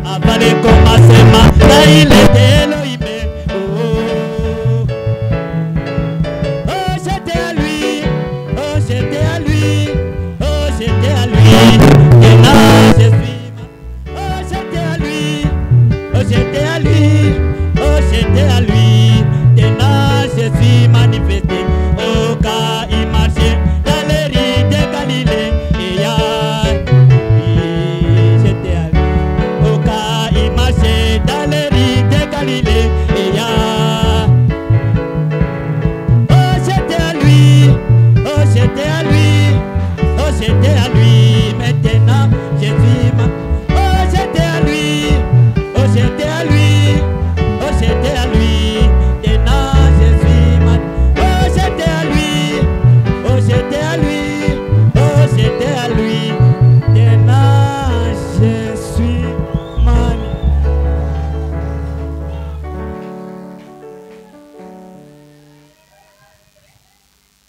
Avant le commencement, là il était Elohim. Oh, c'était à lui. Oh, c'était à lui. Oh, c'était à lui. Maintenant, je suis. Oh, c'était à lui. Oh, c'était à lui. Oh, c'était à lui. Maintenant, je suis manifesté. Oh, quand il marchait dans les rues de Galilée. Et c'était à lui. Oh, quand il marchait dans les rues de Galilée. Et oh, c'était à lui. Oh, c'était à lui. Oh, c'était à lui. Maintenant, je suis oh, c'était à lui. Oh, c'était à lui. Oh, c'était à lui. Maintenant, je suis oh, c'était à lui. Oh, c'était à lui. Oh, c'était à lui. Maintenant, je suis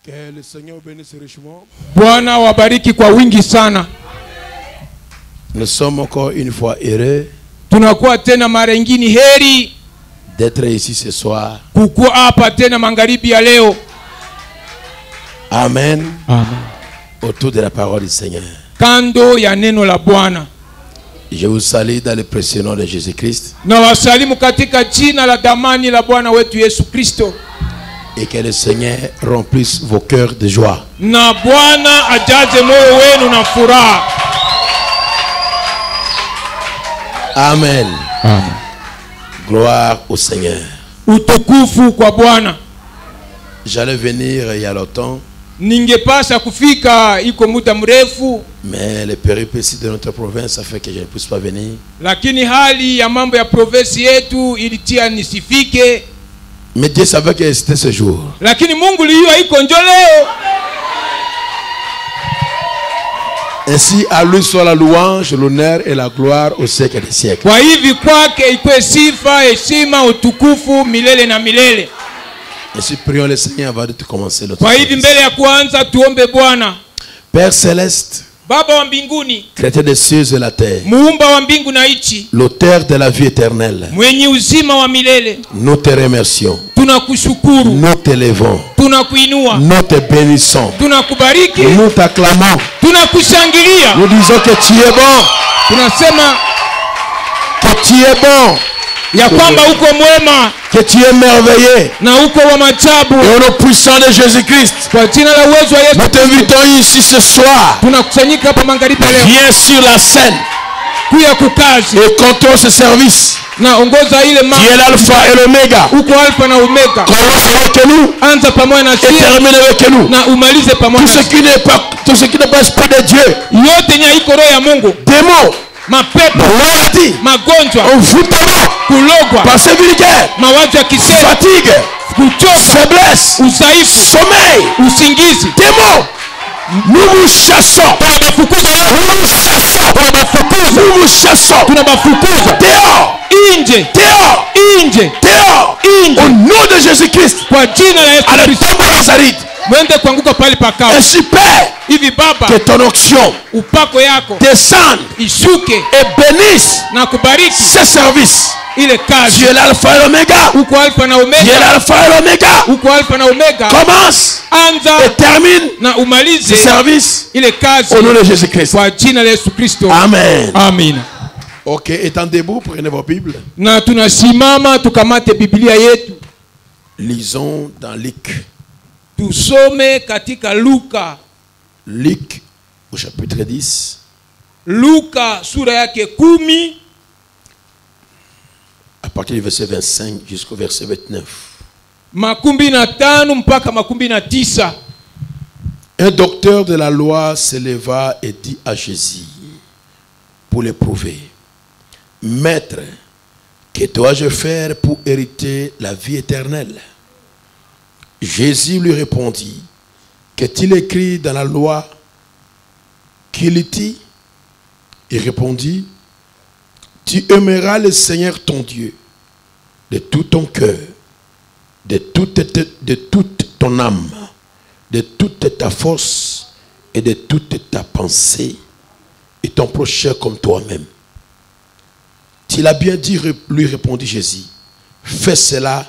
Que le Seigneur bénisse richement. Bwana wabariki kwa wingi sana. Nous sommes encore une fois heureux Tunakuwa tena mara nyingine heri d'être ici ce soir. kukua hapa tena magharibi ya leo. Amen. Amen. Autour de la parole du Seigneur. Kando ya neno la Bwana. Je vous salue dans le précieux nom de Jésus-Christ. Na wasalimu katika jina la damani la Bwana wetu Yesu Kristo. Et que le Seigneur remplisse vos cœurs de joie. Na Bwana ajaze moyo wenu na furaha. Amen. Amen. Gloire au Seigneur. Utukufu kwa Bwana. J'allais venir il y a longtemps. Ningepasha kufika iko muda mrefu, Mais les péripéties de notre province a fait que je ne puisse pas venir. lakini hali ya mambo ya province yetu ilitia nisifike. Mais Dieu savait que c'était ce jour. Lakini Mungu liyo iko njo leo. Ainsi à lui soit la louange, l'honneur et la gloire au siècle des siècles. Kwa hivi kwake ikwe sifa, heshima, utukufu milele na milele. Ainsi prions le Seigneur avant de commencer notre Kwa hivi service. mbele ya kuanza tuombe Bwana. Père céleste, Baba wa mbinguni, créateur des cieux et la terre, muumba wa mbingu na nchi, l'auteur de la vie éternelle, mwenye uzima wa milele, nous te remercions, tunakushukuru, nous t'élevons, tunakuinua, nous te bénissons, tunakubariki, nous t'acclamons, tunakushangilia. nous disons que tu es bon, Tunasema que tu es bon, ya kwamba uko mwema que tu es merveilleux. na uko wa maajabu. Et au nom puissant de Jésus-Christ, Kwa jina la uwezo wa Yesu nous t'invitons ici ce soir. tunakusanyika hapa magharibi leo, Viens sur la scène kuya kukazi et contrôle ce service. na ongoza ile Tu es l'alpha et l'oméga. uko alfa na omega. Commence avec nous Anza pamoja na et sisi termine avec nous. na umalize pamoja Tout na ce qui n'est pas, tout ce qui n'est pas esprit de Dieu, yote nya iko roho ya Mungu, démons, mapepo, maladie, magonjwa, envoûtement, kulogwa, pensée vulgaire, mawazo ya kisiri, fatigue, kuchoka, faiblesse, udhaifu, sommeil, usingizi, démons, nous vous chassons. Nous vous chassons. tunabafukuza Dehors, nje, dehors, nje, dehors. nje Au nom de Jésus-Christ. kwa jina la Yesu À la Kristo. tombe de Nazareth. Mwende kuanguka pale pakao. Ainsi, Père, Hivi Baba, que ton onction upako yako descende ishuke et bénisse na kubariki ce service. ile Tu kazi. es l'alpha et l'oméga. Uko alfa na Tu es omega, l'alpha et l'oméga. uko alfa na omega. Commence Anza et termine na ce umalize service ile kazi au nom de Jésus-Christ. kwa jina la Yesu Kristo. Amen. Amina. Ok, étant debout, prenez vos Bibles. Na tunasimama tukamate Biblia yetu. Lisons dans Luc. Tusome katika Luka. Luc au chapitre 10. Luka sura yake 10 À partir du verset 25 jusqu'au verset 29. 15 mpaka 19. Un docteur de la loi se leva et dit à Jésus, pour l'éprouver, Maître, que dois-je faire pour hériter la vie éternelle? Jésus lui répondit, qu'est-il écrit dans la loi qu'il dit? Il répondit, tu aimeras le Seigneur ton Dieu de tout ton cœur, de toute ton âme, de toute ta force et de toute ta pensée, et ton prochain comme toi-même. Tu l'as bien dit, lui répondit Jésus. Fais cela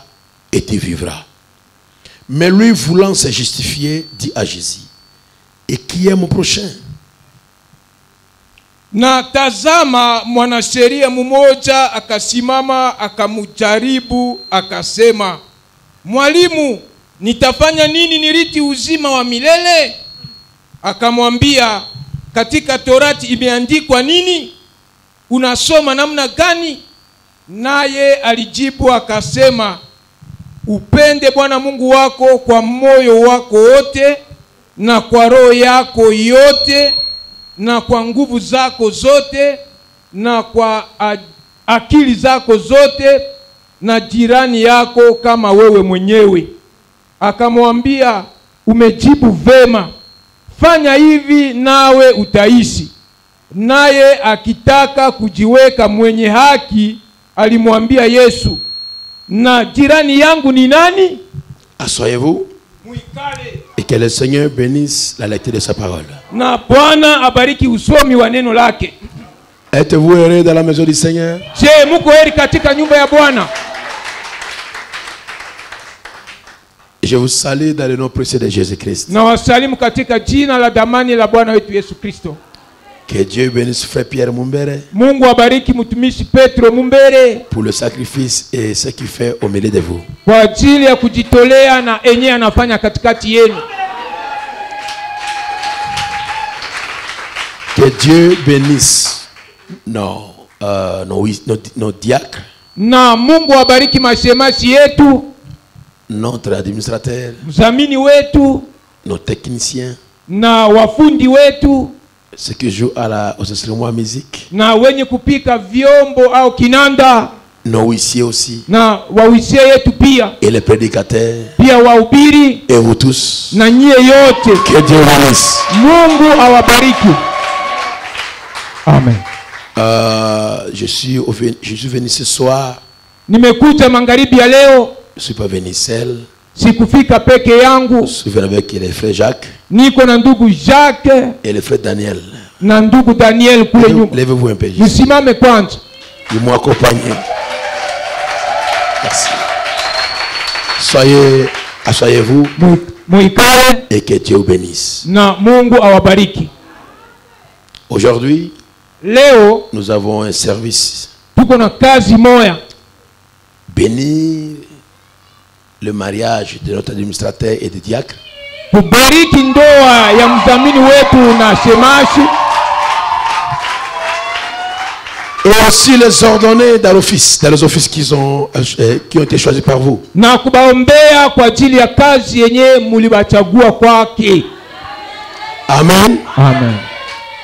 et tu vivras. Mais lui, voulant se justifier, dit à Jésus, et qui est mon prochain? Na tazama mwanasheria mmoja akasimama akamujaribu akasema, Mwalimu, nitafanya nini niriti uzima wa milele? Akamwambia, katika Torati imeandikwa nini? Unasoma namna gani? Naye alijibu akasema, upende Bwana Mungu wako kwa moyo wako wote na kwa roho yako yote na kwa nguvu zako zote na kwa akili zako zote, na jirani yako kama wewe mwenyewe. Akamwambia, umejibu vema, fanya hivi nawe utaishi. Naye akitaka kujiweka mwenye haki alimwambia Yesu, na jirani yangu ni nani? Asseyez-vous et que le Seigneur bénisse la lecture de sa parole. Na Bwana abariki usomi wa neno lake. Êtes-vous heureux dans la maison du Seigneur? Je, muko heri katika nyumba ya Bwana? Je vous salue dans le nom précieux de Jésus-Christ. Na wasalimu katika jina la damani la Bwana wetu Yesu Kristo. Que Dieu bénisse frère Pierre Mumbere Mungu abariki mtumishi Petro Mumbere pour le sacrifice et ce qu'il fait au milieu de vous. kwa ajili ya kujitolea na enye anafanya katikati yenu. Que Dieu bénisse nos diacres, Na Mungu abariki mashemashi yetu, notre administrateur, mzamini wetu, nos techniciens, na wafundi wetu, ceux qui jouent aux instruments à musique, na wenye kupika vyombo au kinanda, nos huissiers aussi, na wawisie yetu pia, et les prédicateurs, pia wahubiri, et vous tous. na nyie yote. Que Dieu bénisse. Mungu awabariki. Amen. Je suis venu ce soir. Nimekuja magharibi ya leo, Je ne suis pas venu seul. sikufika peke yangu. Je suis venu avec les frères Jacques Niko na ndugu Jacques et le frère Daniel. na ndugu Daniel kule nyuma. Levez-vous un peu. Msimame kwanza. Ils m'ont accompagné. Merci. Asseyez-vous Muikale et que Dieu vous bénisse. na Mungu awabariki. Aujourd'hui, Leo nous avons un service. tuko na kazi moya, Bénir le mariage de notre administrateur et des diacres. kubariki ndoa ya mdhamini wetu na shemashi, Et aussi les ordonner dans les offices qui ont été choisis par vous. na kubaombea kwa ajili ya kazi yenye mulibachagua kwake. Amen. Amen.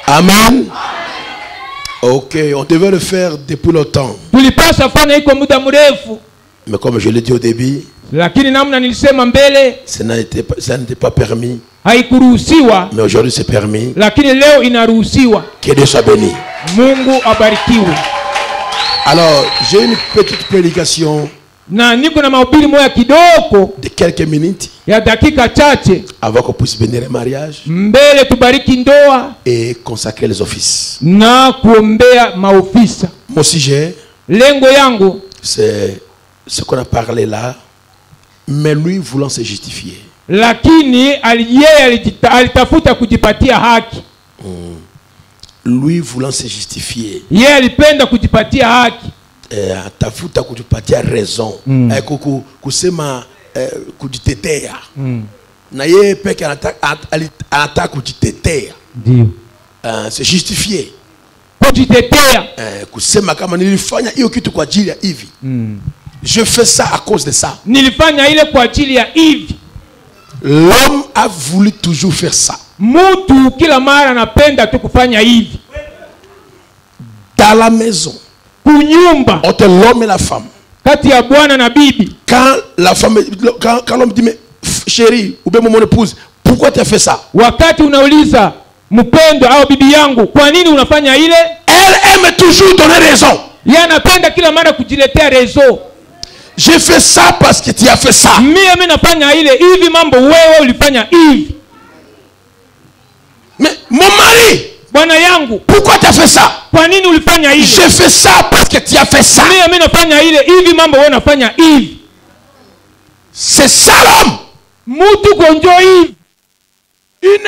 Amen. Ok, on devait le faire depuis longtemps. Tulipasha fanya iko muda mrefu, Mais comme je l'ai dit au début, lakini namna nilisema mbele ça n'était pas permis. haikuruhusiwa, Mais aujourd'hui c'est permis. lakini leo inaruhusiwa. Que Dieu soit béni. Mungu abarikiwe. Alors, j'ai une petite prédication Na niko na mahubiri moya kidogo de quelques minutes ya dakika chache avant qu'on puisse bénir les mariages mbele tubariki ndoa et consacrer les offices. na kuombea maofisa. Mon sujet, Lengo yangu c'est ce qu'on a parlé là, mais lui voulant se justifier. lakini yeye alitafuta kujipatia haki. Lui voulant se justifier. Yeye alipenda kujipatia haki. Tafuta kujipatia raison. Kusema kujitetea. Na yeye peke anataka kujitetea. Ndio. Se justifier. Kujitetea. Kusema kama nilifanya hiyo kitu kwa ajili ya hivi. Je fais ça à cause de ça. Nilifanya ile kwa ajili ya hivi. L'homme a voulu toujours faire ça. Mtu kila mara anapenda tu kufanya hivi. Dans la maison, kunyumba, entre l'homme et la femme, kati ya bwana na bibi, quand l'homme dit mais chérie ou bien mon épouse, pourquoi tu as fait ça? Wakati unauliza mpendo au bibi yangu, kwa nini unafanya ile? Elle aime toujours donner raison. Yeye anapenda kila mara kujiletea raison. J'ai fait ça parce que tu as fait ça. Mimi nafanya ile hivi, mambo wewe ulifanya hivi. Mais mon mari, Bwana yangu, pourquoi tu as fait ça? kwa nini ulifanya ile? J'ai fait ça parce que tu as fait ça. Mimi nafanya ile hivi, mambo wewe unafanya hivi. C'est ça l'homme. Mtu gonjo hivi. Il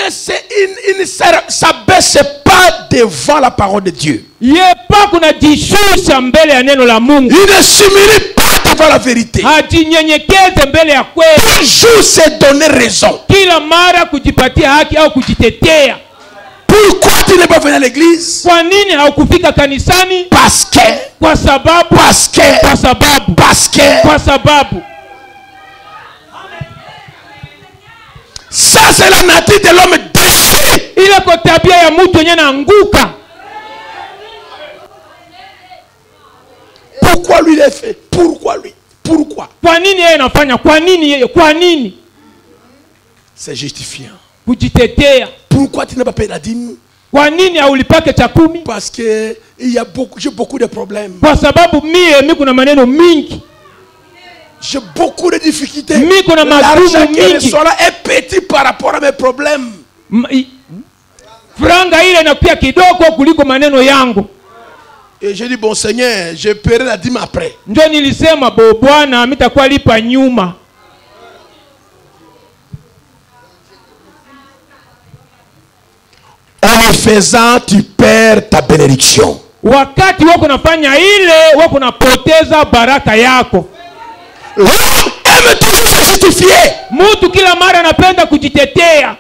ne s'abaisse pas devant la parole de Dieu. Yepa kunajishusha mbele ya neno la Mungu. Il ne s'humilie pas devant la vérité. Hajinyenyekeze mbele ya kweli. Toujours se donner raison. Kila mara kujipatia haki au kujitetea. Pourquoi tu n'es pas venu à l'église? Kwa nini haukufika kanisani? Parce que. Kwa sababu. Parce que. Kwa sababu. Parce que. Kwa sababu. Ça c'est la nature de l'homme déchu. Ile kwa tabia ya mtu yenye naanguka. Pourquoi lui l'a fait? Pourquoi lui? Pourquoi? Kwa nini yeye anafanya? Kwa nini yeye? Kwa nini? C'est justifiant. Kujitetea. Pourquoi tu n'as pas payé la dîme? Kwa nini haulipake cha 10? Parce que j'ai beaucoup de problèmes. Kwa sababu mimi kuna maneno mingi. J'ai beaucoup de difficultés. L'argent qui reçoit là est petit par rapport à mes problèmes. Franga ile inakuwa kidogo kuliko maneno yangu. Et j'ai dit, bon Seigneur, je paierai la dîme après. Ndio nilisema Bwana mitakuwa lipa nyuma. En le faisant, tu perds ta bénédiction. Wakati wako nafanya ile, wako napoteza baraka yako. L'homme aime toujours se justifier. Mtu kila mara anapenda kujitetea.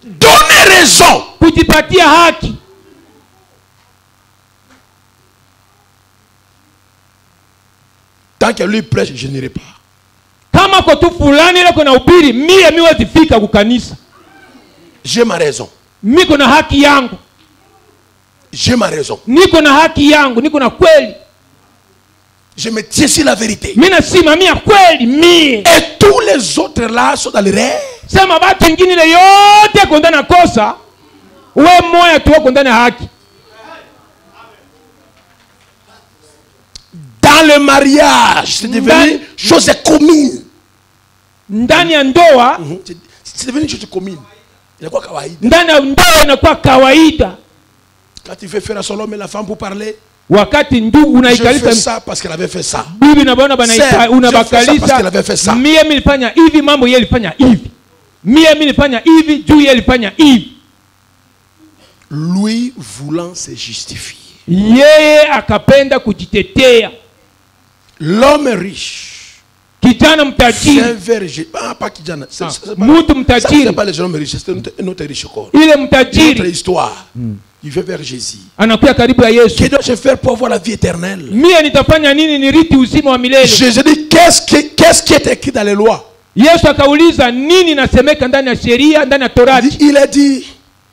Donner raison. Kujipatia haki. Tant que lui prêche, je n'irai pas. Kama kwa tu fulani ile kuna ubiri, mimi wazifika kukanisa. J'ai ma raison. Niko na haki yangu. J'ai ma raison. Niko na haki yangu, niko na kweli. Je me tiens sur la vérité. Mimi nasimamia kweli mimi. Et tous les autres là sont dans l'erreur. Sema watu wengine ile yote kondana kosa, wewe moya tu kondana haki. Dans le mariage, c'est devenu chose commune. Ndani ya ndoa, c'est devenu chose commune. Inakuwa kawaida. Ndani ya ndoa inakuwa kawaida. Quand il fait faire à son homme et la femme pour parler, wakati ndugu unaikalisa, je fais ça parce qu'elle avait fait ça. Bibi na bwana bana unabakalisa parce qu'elle avait fait ça. Mimi nilifanya hivi, mambo yeye alifanya hivi. Mimi nilifanya hivi, juu yeye alifanya hivi. Lui voulant se justifier. Yeye akapenda kujitetea. L'homme riche, kijana mtajiri, c'est un verger. Ah, pas kijana. Mtu mtajiri. C'est pas les hommes riches, c'est un autre riche encore. Ile mtajiri. Notre histoire. Il veut vers Jésus. Anakuya karibu ya Yesu. Que dois-je faire pour avoir la vie éternelle? Mimi nitafanya nini niriti uzima wa milele? Jésus dit qu'est-ce qui est écrit dans les lois? Yesu akauliza nini nasemeka ndani ya sheria, ndani ya Torati? Il a dit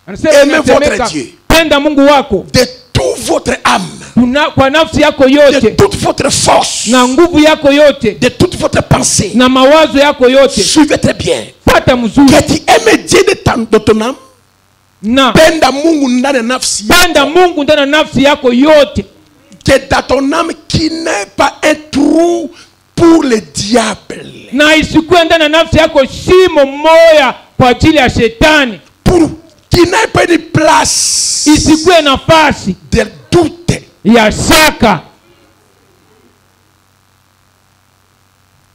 aimez votre Dieu. Penda Mungu wako de toute votre âme, kwa nafsi yako yote, de toute votre force, na nguvu yako yote, de toute votre pensée, na mawazo yako yote. Suivez très bien. Pata mzuri. Que tu aimes Dieu de ton âme. Na penda Mungu ndani ya nafsi yako. Penda Mungu ndani ya nafsi yako yote. Que dans ton âme qui n'est pas un trou pour le diable. Na isikuwe ndani ya nafsi yako shimo moya kwa ajili ya shetani. Pour qui n'ait pas de place. Isikuwe nafasi de doute. Ya shaka.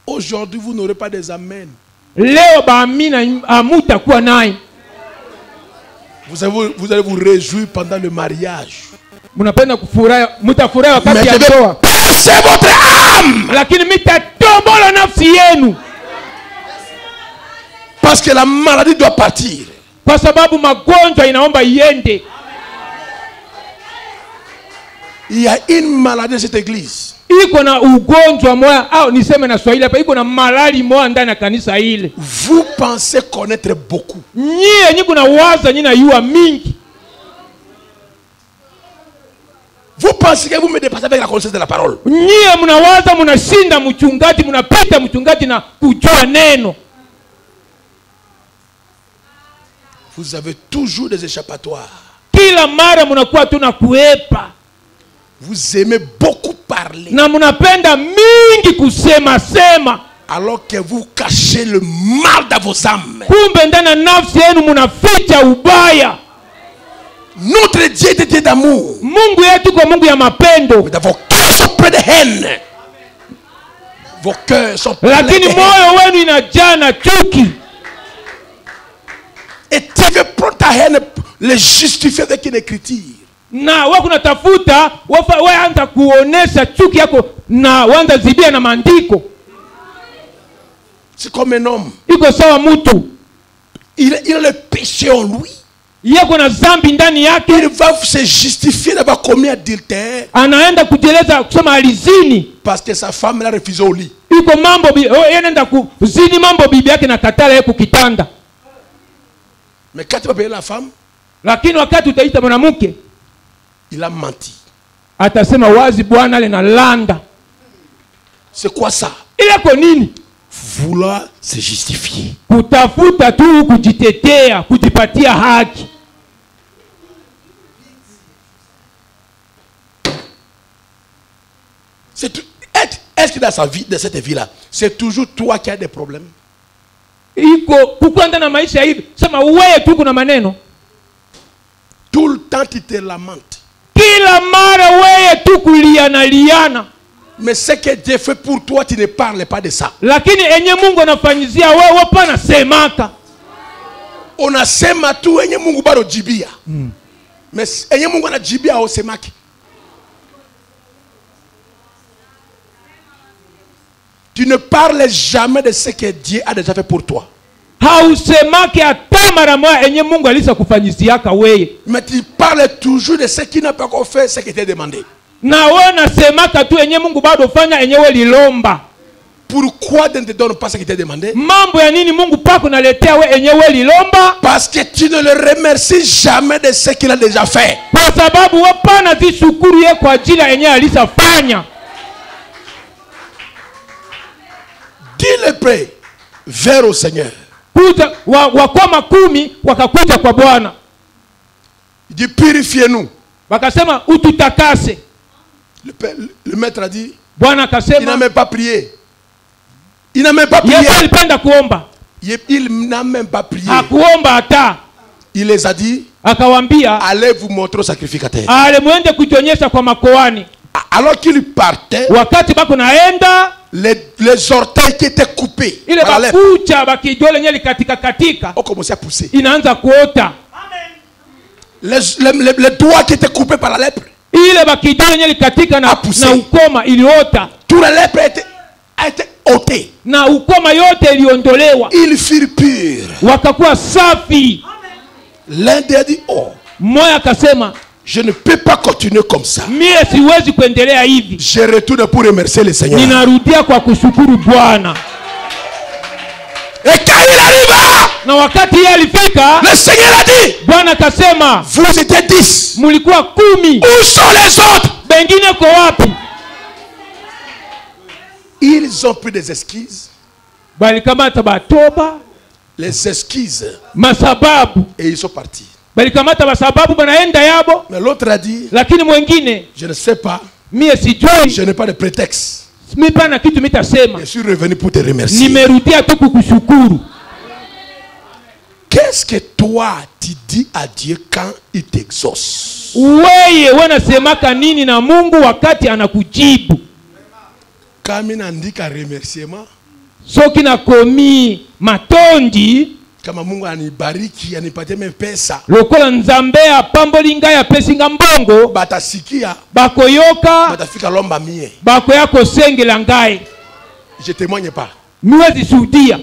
Aujourd'hui, vous n'aurez pas des amen. Leo baamina amutakuwa naye. Vous allez vous réjouir pendant le mariage. Mnapenda kufurahi, mtafurahi wakati ya ndoa. C'est votre âme. Lakini mtatombola nafsi yenu. Parce que la maladie doit partir. Kwa sababu magonjwa inaomba iende. Il y a une maladie dans cette église. Iko na ugonjwa moja au niseme na Swahili hapa, iko na malali moja ndani ya kanisa ile. Vous pensez connaître beaucoup. Nyie kuna waza nyinyi najua mingi. Vous pensez que vous me dépassez avec la connaissance de la parole. Nyie mnawaza mnashinda mchungaji, mnapita mchungaji na kujua neno. Vous avez toujours des échappatoires. Kila mara mnakuwa tu na kuepa. Vous aimez beaucoup parler. Na mnapenda mingi kusema sema. Alors que vous cachez le mal dans vos âmes. Kumbe ndani ya nafsi yenu mnaficha ubaya. Notre Dieu est Dieu d'amour. Mungu yetu kwa Mungu ya mapendo. Mais vos cœurs sont pleins de haine. Vos cœurs sont pleins de Lakini haine. moyo wenu inajaa na chuki. Et tu veux prendre ta haine, les justifier avec une écriture. Na wewe kunatafuta wewe anza kuonesha chuki yako na wanza zibia na maandiko. C'est comme un homme. Iko sawa mtu. Il a le péché en lui. Yako na zambi ndani yake. Il va se justifier d'avoir commis adultère. Anaenda kujeleza kusema alizini. Parce que sa femme l'a refusé au lit. Iko mambo anaenda kuzini mambo bibi yake na katala yeye kukitanda. Mais quand tu vas payer la femme, Lakini wakati utaita mwanamke, il a menti. atasema wazi bwana ale na landa. C'est quoi ça? Ile kwa nini? Vouloir se justifier. Kutafuta tu kujitetea, kujipatia haki. Est-ce que dans sa vie, dans cette vie-là, c'est toujours toi qui as des problèmes? Iko kukwenda na maisha hivi. Sema wewe tu kuna maneno. Tout le temps tu te lamentes. Kila mara wewe tu kuliana. Mais ce que Dieu fait pour toi, tu ne parles pas de ça. Lakini enye Mungu anafanyizia wewe pana semaka. Unasema tu enye Mungu bado jibia. Mais enye Mungu anajibia au semaki. Tu ne parles jamais de ce que Dieu a déjà fait pour toi. Hausemaki hata mara moja enye Mungu alisa kufanyiziaka wewe. Mais tu parles toujours de ce qui n'a pas encore fait ce qui t'est demandé. Na wewe nasemaka tu enye Mungu bado fanya enyewe lilomba. Pourquoi tu ne te donnes pas ce qui t'est demandé? Mambo ya nini Mungu pako naletea wewe enyewe lilomba? Parce que tu ne le remercies jamais de ce qu'il a déjà fait. Kwa sababu wewe pana zishukuru yeye kwa ajili ya enyewe alisafanya. Dis le prêt vers au Seigneur. Kuja wakoma 10 wakakuja kwa Bwana. Il dit purifiez-nous. Wakasema ututakase. Le maître a dit Bwana il n'a akasema même pas prié. Il n'a même pas prié. Yesu alipenda kuomba. Il n'a même pas prié. Hakuomba hata. Il les a dit Akawambia allez vous montrer au sacrificateur. ale muende kujionyesha kwa makoani. Alors qu'il partait, Wakati bako naenda les orteils qui étaient coupés ile par la lèpre bakucha bakijole nyeli katika ont commencé à pousser. inaanza kuota. Les doigts qui étaient coupés par la lèpre, Ile bakijole nyeli katika na ukoma iliota. toute la lèpre a été ôtée. Na ukoma yote iliondolewa. Ils furent purs. Wakakuwa safi. L'un d'eux a dit oh, Moya akasema je ne peux pas continuer comme ça. mie siwezi kuendelea hivi. Je retourne pour remercier le Seigneur. Ninarudia kwa kushukuru Bwana. Et quand il arriva, Na wakati yeye alifika, le Seigneur a dit Bwana akasema vous étiez 10. mulikuwa 10. Où sont les autres? Bengine kwa wapi? Ils ont pris des excuses. Balikamata batoba, Les excuses. masababu. Et ils sont partis. Balikamata basababu banaenda yabo. Mais l'autre a dit Lakini mwingine je ne sais pas. mie sijui. Je n'ai pas de prétexte. Mimi pana kitu mitasema. Je suis revenu pour te remercier. Nimerudia tu kukushukuru. Qu'est-ce que toi tu dis à Dieu quand il t'exauce? Wewe wanasemaka nini na Mungu wakati anakujibu? Quand il indique un remerciement, Soki na komi matondi kama Mungu anibariki anipatie pesa, lokola nzambe apamboli ngai apesi nga mbongo, batasikia bakoyoka batafika lomba mie. bakoya kosengela ngai. Je témoigne pas. Miwezi shuhudia.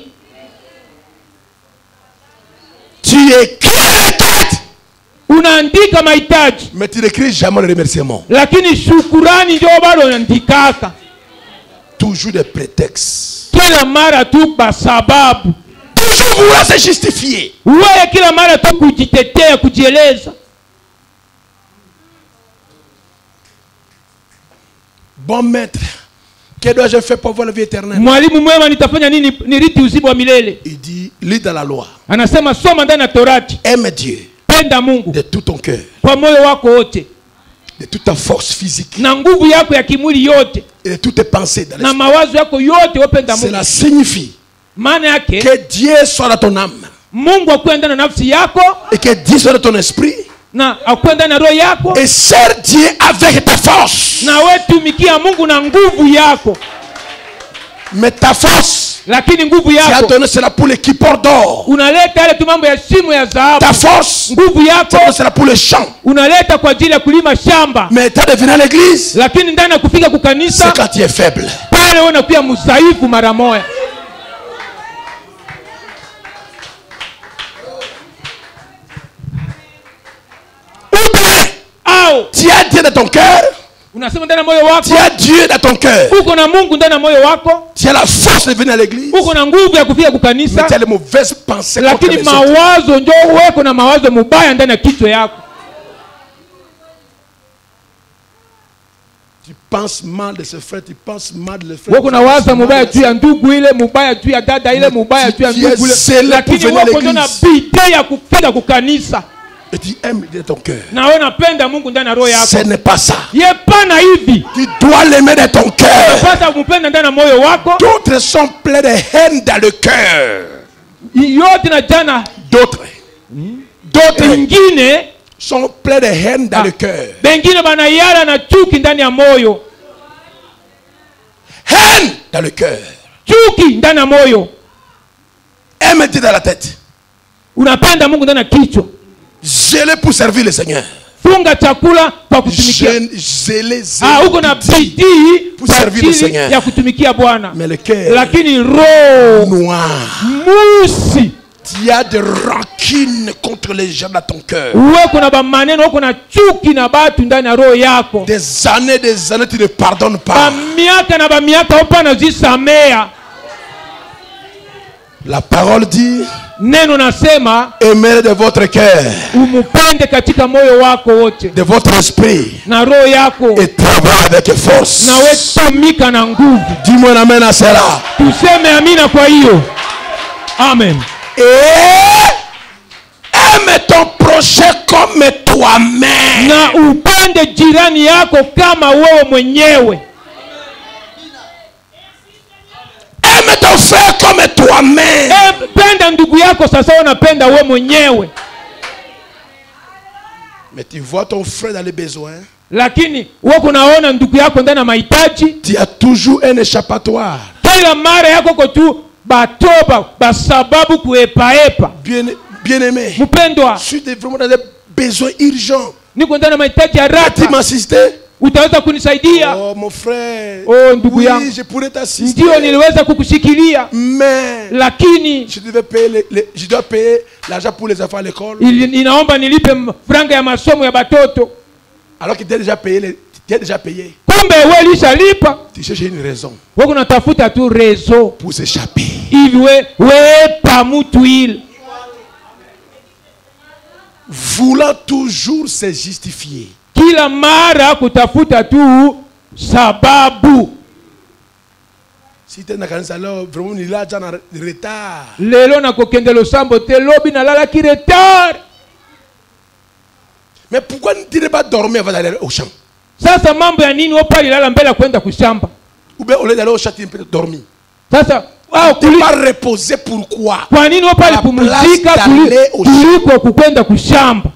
Tu écris les têtes, Unaandika mahitaji mais tu n'écris jamais le remerciement. lakini shukurani ndio bado unaandikaka. Toujours des prétextes. Kila mara tu basababu. Toujours vouloir se justifier. Wewe kila mara tu kujitetea, kujieleza. Bon maître, que dois-je faire pour voir la vie éternelle? Mwalimu mwema nitafanya nini niriti uzima wa milele? Il dit, lis dans la loi. Anasema soma ndani ya Torati. Aime Dieu Penda Mungu de tout ton cœur, kwa moyo wako wote, de toute ta force physique na nguvu yako ya kimwili yote, et de toutes tes pensées dans na l'esprit. mawazo yako yote wapenda Mungu. Cela signifie Maana yake que Dieu soit dans ton âme Mungu akuwe ndani ya nafsi yako et que Dieu soit dans ton esprit na akwenda na roho yako, et sers Dieu avec ta force. na wewe tumikia Mungu na nguvu yako. Mais ta force, Lakini nguvu tu as yako donné cela pour l'équipeur d'or. unaleta yale tu mambo ya shimo ya dhahabu. Ta force, Nguvu tu yako as donné cela pour le champ. unaleta kwa ajili ya kulima shamba. Mais tu as devenu à l'église, Lakini ndani ya kufika kukanisa, c'est quand tu es faible. pale wewe unakuwa mdhaifu mara moja. Au Tu as Dieu dans ton cœur, unasema ndani ya moyo wako tu as Dieu dans ton cœur. uko na Mungu ndani ya moyo wako, Tu as la force de venir à l'église, uko na nguvu ya kufika mais kukanisa, tu as les mauvaises pensées contre lakini les autres. mawazo njoo weko na mawazo mubaya ndani ya kichwa yako. Tu penses mal de ce frère, tu penses mal de le frère. Weko na waza mubaya juu ya ndugu ile, mubaya juu ya dada ile, mubaya juu ya ndugu ile, lakini wako na bidii ya kufika kukanisa. Et tu aimes de ton cœur. Na wewe unapenda Mungu ndani ya roho yako. Ce n'est pas ça. Yepana hivi. Tu dois l'aimer de ton cœur. Unapaswa kumpenda ndani ya moyo wako. D'autres sont pleins de haine dans le cœur. Yote na jana D'autres wengine sont pleins de haine dans le cœur. wengine banayala na chuki ndani ya moyo. Haine dans le cœur. Chuki ndani ya moyo. Aime Dieu dans la tête. Unapenda Mungu ndani ya kichwa. Zélé pour servir le Seigneur. Funga chakula kwa kutumikia. Zélé Uko na bidii pour servir le Seigneur. ya kutumikia Bwana. Mais le cœur Lakini roho noir. musi. Tu as de rancune contre les gens dans ton cœur. Uwe kuna ba maneno, uko na chuki na batu ndani ya roho yako. Des années, tu ne pardonnes pas. Miaka na miaka upana zisamea. La parole dit, Neno nasema aimez de votre cœur, umupende katika moyo wako wote de votre esprit, na roho yako, et travaille avec force. na wewe tumika na nguvu. Dis-moi un amen à cela. Tuseme amina kwa hiyo. Amen. Et aime ton prochain comme toi-même. Na upende jirani yako kama wewe mwenyewe. Aime ton frère comme toi-même. Penda ndugu yako sasa unapenda wewe mwenyewe. Mais tu vois ton frère dans les besoins. Lakini wewe unaona ndugu yako ndani ya mahitaji. Tu as toujours un échappatoire. Kila mara yako kwa tu batoba basababu kuepaepa. Bien aimé. Mpendwa, Je suis vraiment dans des besoins urgents. niko ndani ya mahitaji ya Tu haraka. m'assister? Utaweza kunisaidia? Oh mon frère. Oh ndugu Oui, yangu. je pourrais t'assister. Ndio niliweza kukushikilia. Mais Lakini je devais payer je dois payer l'argent pour les enfants à l'école. inaomba nilipe franga ya masomo ya batoto. Alors que tu as déjà payé tu as déjà payé. Kumbe wewe ulishalipa. Tu cherches une raison Wewe unatafuta tu rezo. pour s'échapper. Hivi wewe pa mtu ile. Voulant toujours se justifier. Kila mara kutafuta tu sababu. Si tu es dans la kanisa alors vraiment il a déjà en retard. Lelo na kokendelo sambo te lobi na lala ki retard. Mais pourquoi ne tu n'es pas dormi avant d'aller au champ? Sasa mambo ya nini wewe pale lala mbele kwenda kushamba? Ou bien au lieu d'aller au champ tu peux dormir. Sasa Tu n'es pas reposé pourquoi? kwa nini wewe pale pumzika kuliko kukwenda kushamba?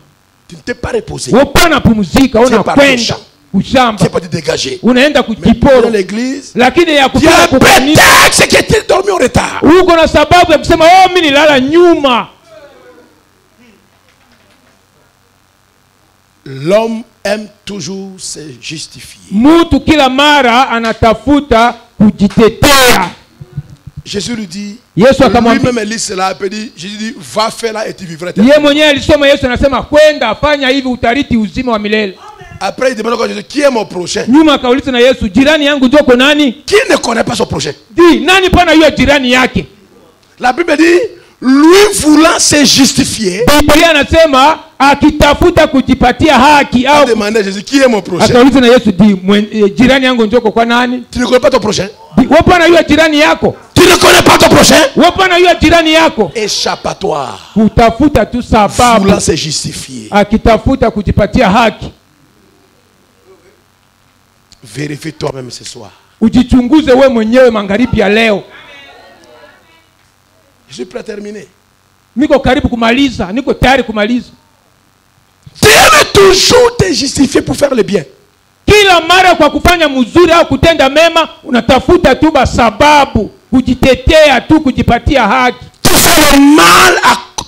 Tu ne t'es pas reposé. Wewe pana pumzika unakwenda Tu kushamba. n'es pas dégagé. Unaenda Dans kujiporo. l'église, Lakini ya tu as kufika un kukanisa prétexte que tu es dormi en retard. uko na sababu ya kusema oh mimi nilala nyuma. L'homme aime toujours se justifier. Mtu kila mara anatafuta kujitetea. Jésus lui dit, Yesu akamwambia, lui-même lit cela, il dit, Jésus dit, va faire là et tu vivras. yeye mwenyewe alisoma, Yesu anasema kwenda fanya hivi utariti uzima wa milele. Après il demande encore à Jésus, qui est mon prochain? Nyuma akauliza na Yesu, jirani yangu njoko nani? Qui ne connaît pas son prochain? Di, nani pana hiyo jirani yake? La Bible dit, lui voulant se justifier, Biblia anasema akitafuta kujipatia haki a au demandé à Jésus, qui est mon prochain? akauliza na Yesu, jirani yangu njoko kwa nani? Tu ne connais pas ton prochain? Wewe pana hiyo jirani yako? Tu ne connais pas ton prochain? Wewe pana hiyo jirani yako? Échappatoire. Kutafuta tu sababu, Voulant se justifier. akitafuta kujipatia haki. Vérifie toi-même ce soir. Ujichunguze wewe mwenyewe magharibi ya leo. Je suis prêt à terminer. Niko karibu kumaliza, niko tayari kumaliza. Tu aimes toujours te justifier pour faire le bien. Kila mara kwa kufanya mzuri au kutenda mema unatafuta tu sababu kujitetea tu kujipatia haki.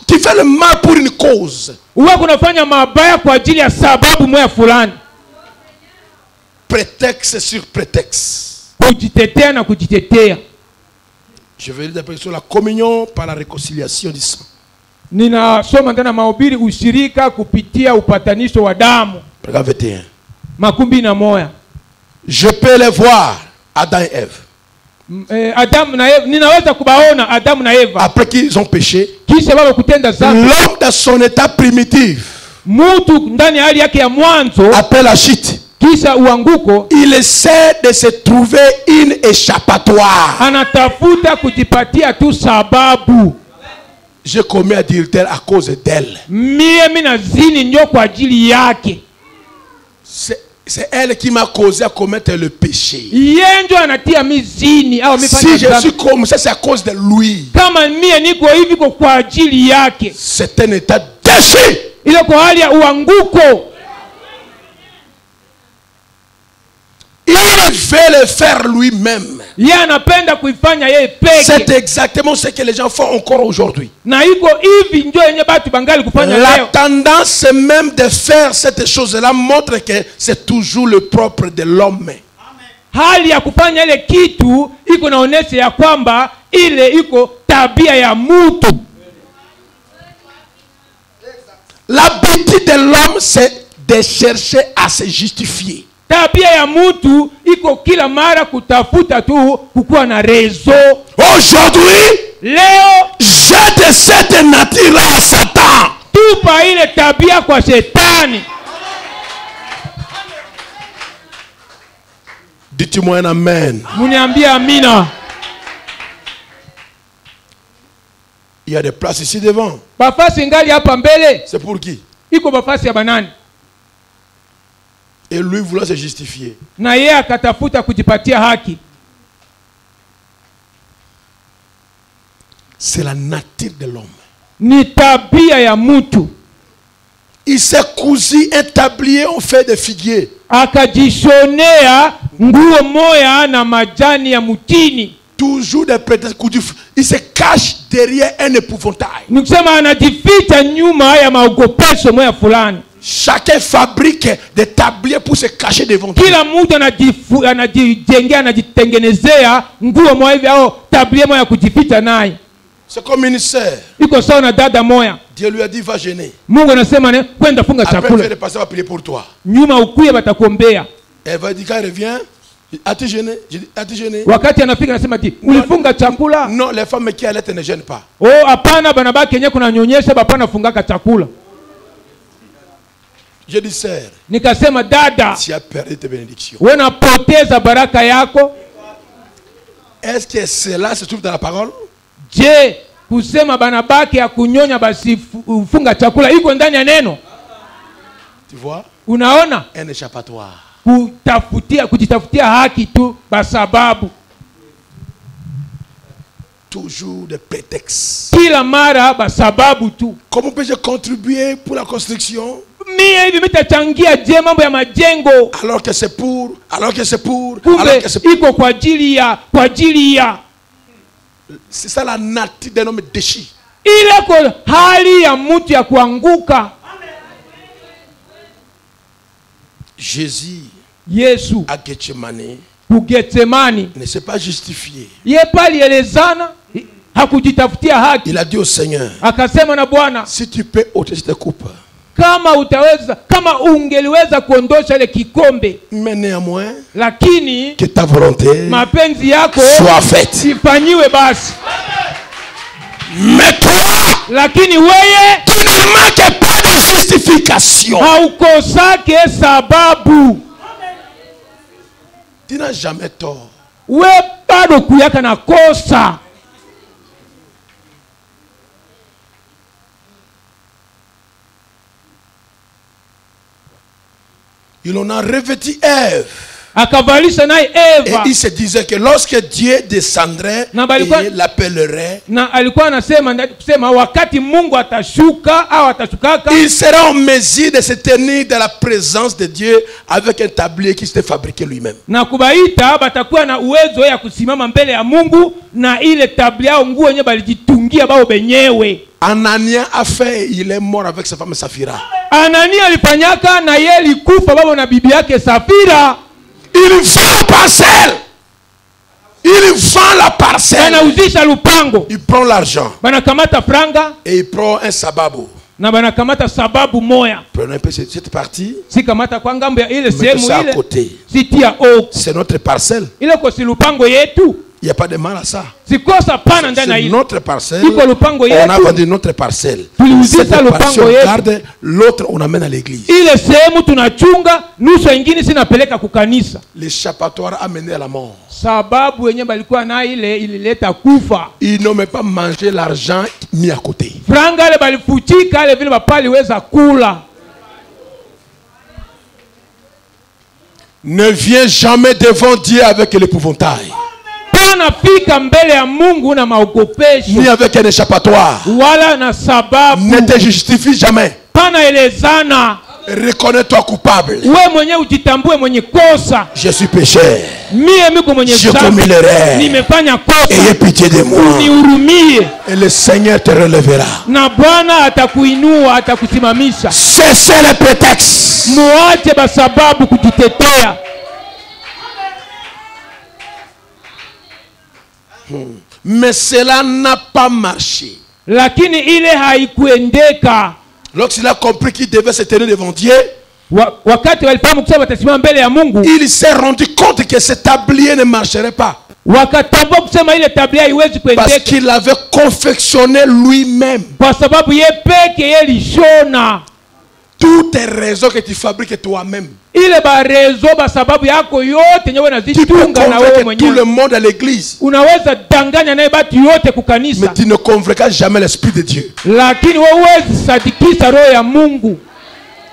Tu fais le mal pour une cause. Uwe kunafanya mabaya kwa ajili ya sababu moja fulani. Prétexte sur prétexte. Kujitetea na kujitetea. Je vais lire sur la communion par la réconciliation du sang. Ninasoma ndani mahubiri ushirika kupitia upatanisho wa damu. Paragraphe 21. Makumbi na moya. Je peux les voir, Adam et Ève. Adam na Eva, ninaweza kubaona Adam na Eva. Après qu'ils ont péché, kisha baba kutenda dhambi. L'homme dans son état primitif, mtu ndani hali yake ya mwanzo, après la chute, kisha uanguko, il essaie de se trouver une échappatoire. Anatafuta kujipatia tu sababu. J'ai commis adultère à cause d'elle. Mimi nazini ndio kwa ajili yake. C'est elle qui m'a causé à commettre le péché. Si je suis comme ça, c'est à cause de lui. C'est un état déchu. Il veut le faire lui-même. C'est exactement ce que les gens font encore aujourd'hui. La tendance même de faire cette chose-là montre que c'est toujours le propre de l'homme. Hali ya kufanya ile kitu iko naonesha ya kwamba ile iko tabia ya mtu. L'habitude de l'homme c'est de chercher à se justifier. Tabia ya mtu iko kila mara kutafuta tu kukuwa na rezo. Aujourd'hui, leo jette cette nature à Satan. Tupa ile tabia kwa shetani. Dites-moi un amen. Muniambie amina. Il y a des places ici devant. Bafasi ngali hapa mbele. C'est pour qui? Iko bafasi ya banani. Et lui voulant se justifier. Na yeye akatafuta kujipatia haki. C'est la nature de l'homme. Ni tabia ya mtu. Il s'est cousu un tablier en fait de figuier. Akajishonea nguo moya na majani ya mutini. Toujours des prétextes. Il se cache derrière un épouvantail. Nikusema anajificha nyuma ya maogopesho moya fulani. Chacun fabrique des tabliers pour se cacher devant Dieu. Kila mtu anajijengea anajitengenezea nguo moja hivi au tablier moja kujificha naye. C'est comme une sœur. Iko sawa na dada moya. Dieu lui a dit va jeûner. Mungu anasema ne kwenda funga chakula. Après le pasteur va prier pour toi. Nyuma ukuye batakuombea. Elle va dire quand elle revient, as-tu jeûné? As-tu jeûné? Wakati anafika anasema ati ulifunga chakula? Non, les femmes qui allaitent ne jeûnent pas. Oh, hapana banabaki yenyewe kuna nyonyesha bapana fungaka chakula. Je dis sœur. Nikasema dada. Tu as perdu tes bénédictions. Wewe unapoteza baraka yako. Est-ce que cela se trouve dans la parole? Je, kusema banabaki ya kunyonya basi funga chakula iko ndani ya neno? Tu vois? Unaona? Un échappatoire. Kujitafutia haki tu basababu. Toujours des prétextes. Kila mara basababu tu. Comment peux-je contribuer pour la construction? Mimi hivi mitachangia je mambo ya majengo. Alors que c'est pour. Kumbe iko kwa ajili ya. C'est ça la nature d'un homme déchu. Ile ko hali ya mtu ya kuanguka. Jésus, Yesu à Gethsemane, ne s'est pas justifié. Hakujitafutia il a dit au Seigneur, akasema na Bwana, si tu peux ôter cette coupe, kama ungeliweza kuondosha ile kikombe, mais néanmoins, lakini que ta volonté mapenzi yako soit faite. Ifanyiwe basi. Mais toi, lakini wewe, tu ne manques pas de justification. Haukosake sababu. Tu n'as jamais tort. We bado kuyaka na kosa. Il en a revêtu Ève. akavalisha naye Et Eva. il se disait que lorsque Dieu descendrait et l'appellerait, Na alikuwa anasema wakati Mungu atashuka au atashukaka, il sera en mesure de se tenir dans la présence de Dieu avec un tablier qui s'était fabriqué lui-même. na kubaita batakuwa na uwezo ya kusimama mbele ya Mungu na ile tablia au nguo yenyewe balijitungia bao benyewe. Anania a fait, il est mort avec sa femme Saphira. Anania alifanyaka na yeye alikufa babo na bibi yake Safira. Il vend la parcelle. Il vend la parcelle. Banauzisha lupango. Il prend l'argent. Banakamata franga et il prend un sababo. na banakamata sababu moya. Prenons un peu cette partie. Si kamata kwa ngambo ya ile Mettez sehemu ça à ile. côté. Sitia oku. C'est notre parcelle. Ile ko si lupango yetu. Il n'y a pas de mal à ça. Sikosa pana ndani ya C'est ile. notre parcelle. Iko lupango On a yetu. vendu notre parcelle. Tuliuzisha Cette lupango partie on yetu. garde, l'autre on amène à l'église. Ile sehemu tunachunga, nusu ingine sinapeleka kukanisa. L'échappatoire a mené à la mort. Sababu yenye balikuwa na ile ilileta kufa. Ils n'ont même pas mangé l'argent mis à côté. Franga ile balifuchika ile vile bapali weza kula. Ne viens jamais devant Dieu avec l'épouvantail. Pana fika mbele ya Mungu na maogopesho. Ni avec un échappatoire. Wala na sababu. Ne te justifie jamais. Pana elezana. Reconnais-toi coupable. We mwenye ujitambue mwenye kosa. Je suis pécheur. Mie miko mwenye J'ai commis l'erreur. Nimefanya kosa. Ayez pitié de moi. Unihurumie. Et le Seigneur te relèvera. Na Bwana atakuinua, atakusimamisha. Cessez les prétextes. Muache basababu kujitetea. Mais cela n'a pas marché. Lakini ile haikuendeka. Lorsqu'il a compris qu'il devait se tenir devant Dieu, Wakati walifahamu kusema watasimama mbele ya Mungu, il s'est rendu compte que ce tablier ne marcherait pas. wakatambua kusema ile tabia haiwezi Parce kuendeka qu'il avait confectionné lui-même. kwa sababu ye peke yeye lishona Toutes tes raisons que tu fabriques toi-même. ile barezo ba sababu yako yote nyewe Tu peux nazitunga na wewe convaincre tout le mwenyewe. monde à l'église. Unaweza danganya naye batu yote Mais kukanisa, tu ne convaincras jamais l'Esprit de Dieu. lakini wewe huwezi sadikisha roho ya Mungu.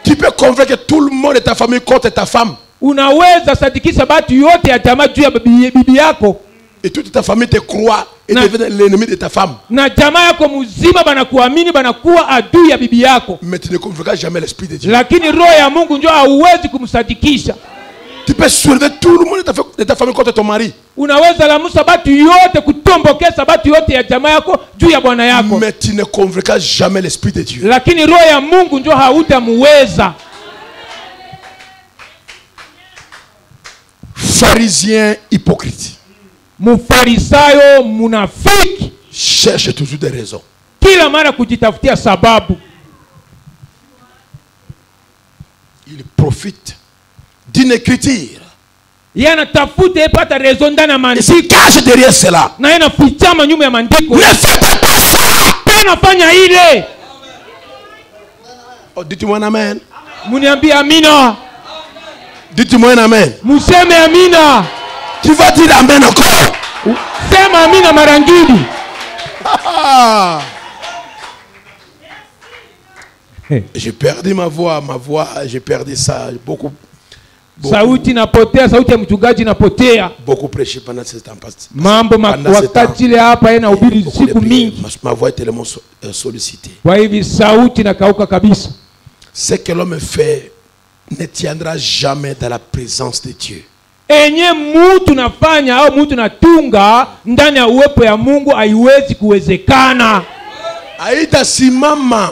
Tu peux convaincre tout le monde de ta famille contre ta femme. Unaweza sadikisha batu yote ya jamaa juu ya bibi yako, Et toute ta famille te croit et devient l'ennemi de ta femme. na jamaa yako mzima banakuamini, banakuwa adui ya bibi yako, Mais tu ne convaincras jamais l'Esprit de Dieu. lakini roho ya Mungu ndio hauwezi kumsadikisha. Tu peux soulever tout le monde de ta famille contre ton mari. Unaweza lamusa batu yote, kutombokeza batu yote ya jamaa yako juu ya bwana yako, Mais tu ne convaincras jamais l'Esprit de Dieu. lakini roho ya Mungu ndio hautamuweza. Pharisien hypocrite. Mufarisayo munafiki, Cherche toujours des raisons. kila mara kujitafutia sababu. Il profite d'une écriture. Yanatafuta epata raison ndani ya Il se maandiko, cache derrière cela. na yanafichama nyuma ya maandiko. Ne fais pas ça. Tena fanya ile. Oh, dites-moi un amen. Muniambie amina. Dites-moi un amen. Museme amina. Tu vas dire amen encore. Sema amina mara ngine. Ah. J'ai perdu ma voix, j'ai perdu ça. Beaucoup Sauti napotea, sauti ya mchungaji napotea. Beaucoup prêché pendant ce temps. Mambo wakati ile hapa yana ubiri siku mingi. Ma voix est tellement sollicitée. Kwa hivi sauti nakauka kabisa. Ce que l'homme fait ne tiendra jamais dans la présence de Dieu. Enye mtu nafanya au mtu natunga ndani ya uwepo ya Mungu haiwezi kuwezekana. Aïda simama.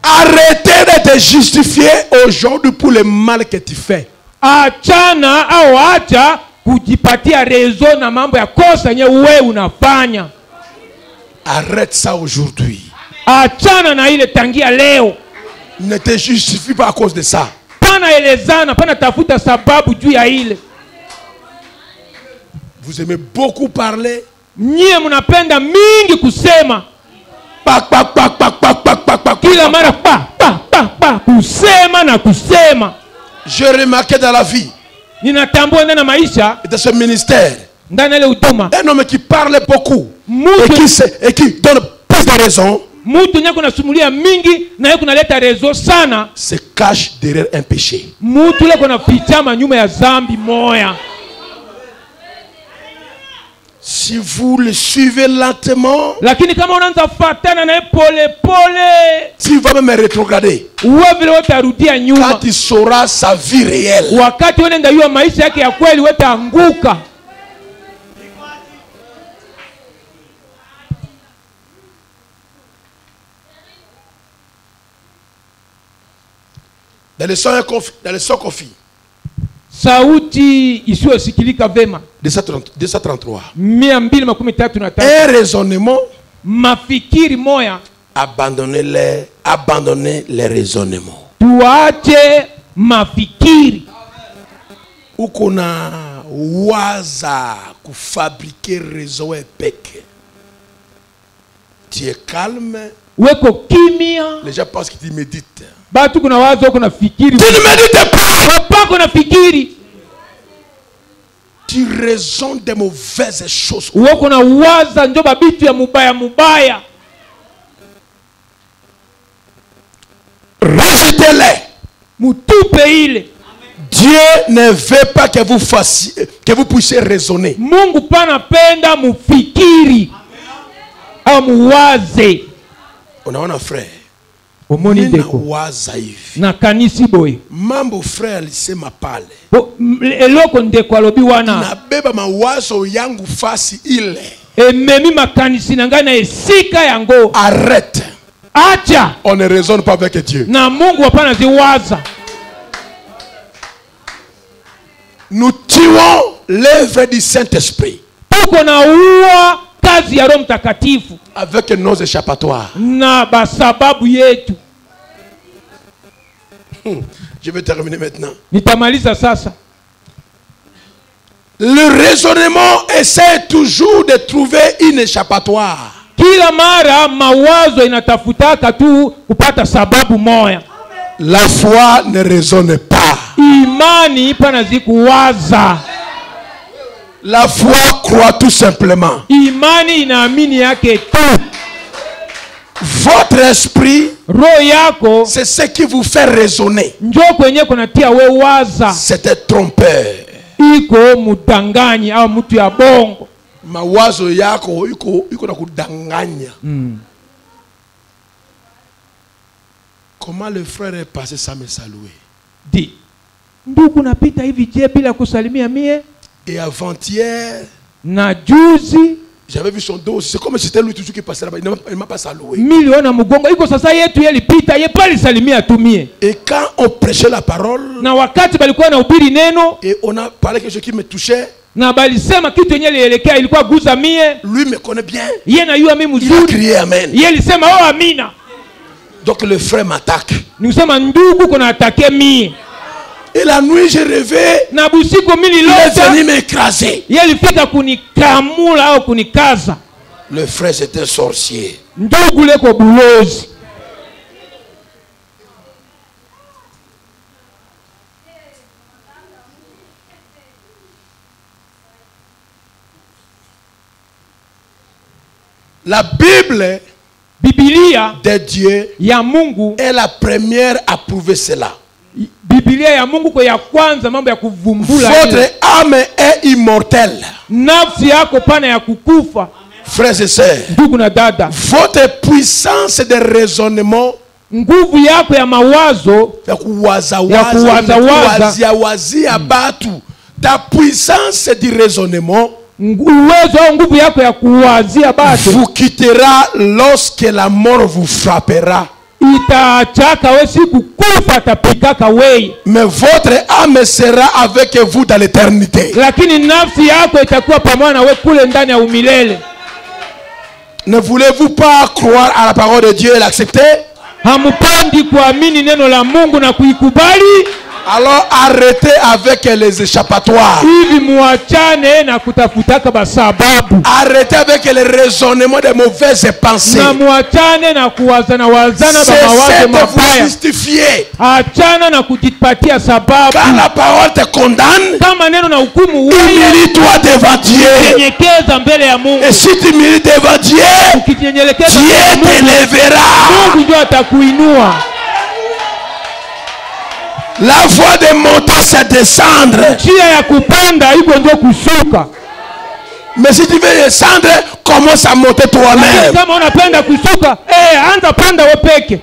Arrêtez de te justifier aujourd'hui pour le mal que tu fais. Achana au acha kujipatia raison na mambo ya kosa yenye wewe unafanya. Arrête ça aujourd'hui. Achana na ile tangia leo. Ne te justifie pas à cause de ça. Pana elezana, pana tafuta sababu juu ya ile. Vous aimez beaucoup parler. Nyie mnapenda mingi kusema. Kila mara kusema na kusema. J'ai remarqué dans la vie, Ninatambua ndani ya maisha, dans ce ministère, ndani ya ile huduma, un homme qui parle beaucoup et qui donne plus de raisons, Mutu nyako nasumulia mingi na yeye kunaleta rezo sana. Se cache derrière un péché. Mutu ile kuna fichama nyuma ya zambi moya. Si vous le suivez lentement, lakini kama unaanza fatana na pole pole, tu vas même rétrograder. Wewe vile utarudia nyuma. Quand il saura sa vie réelle. Wakati unaenda yua maisha yake ya kweli wewe utaanguka. Dans le son confie. Sauti isiyosikilika vema. 233. 233. Un raisonnement. Mafikiri moya. Abandonnez les raisonnements. Tuache mafikiri. Uko na waza kufabriquer raison epeke. Tu es calme. Weko kimia. Les gens pensent que tu médites. Batu kuna wazo kuna fikiri. Tu ne médites pas. Papa kuna fikiri. Tu raisonnes des mauvaises choses. Weko na waza njoba bitu ya mubaya mubaya. Rejetez-les. Mutupe ile. Dieu ne veut pas que vous puissiez raisonner. Mungu pana penda mufikiri. Au muwaze. Unaona frère. Omoni ndeko. Waza hivi. Na kanisi boy. Mambo frère alisema pale. Eloko ndeko alobi wana. Nabeba mawazo yangu fasi ile. Ememi makanisi nangana esika yango. Arrête. Acha. On ne raisonne pas avec Dieu. Na Mungu hapana ziwaza. Nous tuons l'œuvre du Saint-Esprit. Tuko na uwa kazi ya Roho Mtakatifu. Avec nos échappatoires. Na basababu yetu. Je vais terminer maintenant. Nitamaliza sasa. Le raisonnement essaie toujours de trouver une échappatoire. Kila mara mawazo inatafutaka tu kupata sababu moya. La foi ne raisonne pas. Imani pana zikuwaza. La foi croit tout simplement. Imani inaamini yake tu. Votre esprit, roho yako, c'est ce qui vous fait raisonner. Njoo kwenye kunatia we waza. C'est un trompeur. Iko mudanganyi au mtu ya bongo. Mawazo yako iko na kudanganya. Comment le frère est passé sans me saluer? Di. Ndugu napita hivi je bila kusalimia mie? Et avant-hier, na juzi, j'avais vu son dos. C'est comme si c'était lui toujours qui passait là-bas. Il ne m'a pas salué. Miliona mugongo. Iko sasa yetu yeli pita ye pali salimia tumie. Et quand on prêchait la parole, na wakati balikuwa na ubiri neno, et on a parlé quelque chose qui me touchait, na balisema kitu yenye lielekea ilikuwa guza mie. Lui me connaît bien. Ye na yua mimi mzuri. Il a crié amen. Ye lisema oh amina. Donc le frère m'attaque. Nikusema ndugu kuna atake mie. Et la nuit j'ai rêvé. Na busiku mili lota. Il est venu m'écraser. Ye lifika kunikamula au kunikaza. Le frère c'était un sorcier. Ndugu leko bulozi. La Bible, Biblia de Dieu, ya Mungu est la première à prouver cela. Biblia ya Mungu kwa ya kwanza mambo ya kuvumbula. Votre âme est immortelle. Nafsi yako pana ya kukufa. Frères et sœurs, ndugu na dada, votre puissance de raisonnement, nguvu yako ya mawazo ya kuwazia batu, ta puissance du raisonnement, uwezo au nguvu yako ya kuwazia batu, vous quittera lorsque la mort vous frappera. Itachaka we siku kufa tapikaka we. Mais votre âme sera avec vous dans l'éternité. Lakini nafsi yako itakuwa pamoja na we kule ndani ya umilele. Ne voulez-vous pas croire à la parole de Dieu et l'accepter? Hamupendi kuamini neno la Mungu na kuikubali? Alors arrêtez avec les échappatoires. Hivi muachane na kutafutaka basababu. Arrêtez avec les raisonnements de mauvaises pensées. Na muachane na kuwazana wazana ba mawazo Cessez de vous mabaya. justifier. Achana na kujipatia sababu. Quand la parole te condamne, Kama neno na hukumu wewe, humilie-toi devant Dieu. nyenyekeza mbele ya Mungu. Et si tu humilies devant Dieu, Ukinyenyekeza Dieu mbele ya Mungu, t'élèvera. Mungu ndio atakuinua. La voie de monter, c'est descendre. Njia ya kupanda hivyo ndio kushuka. Mais si tu veux descendre, commence à monter toi-même. Kama unapenda kushuka, anza panda wewe peke.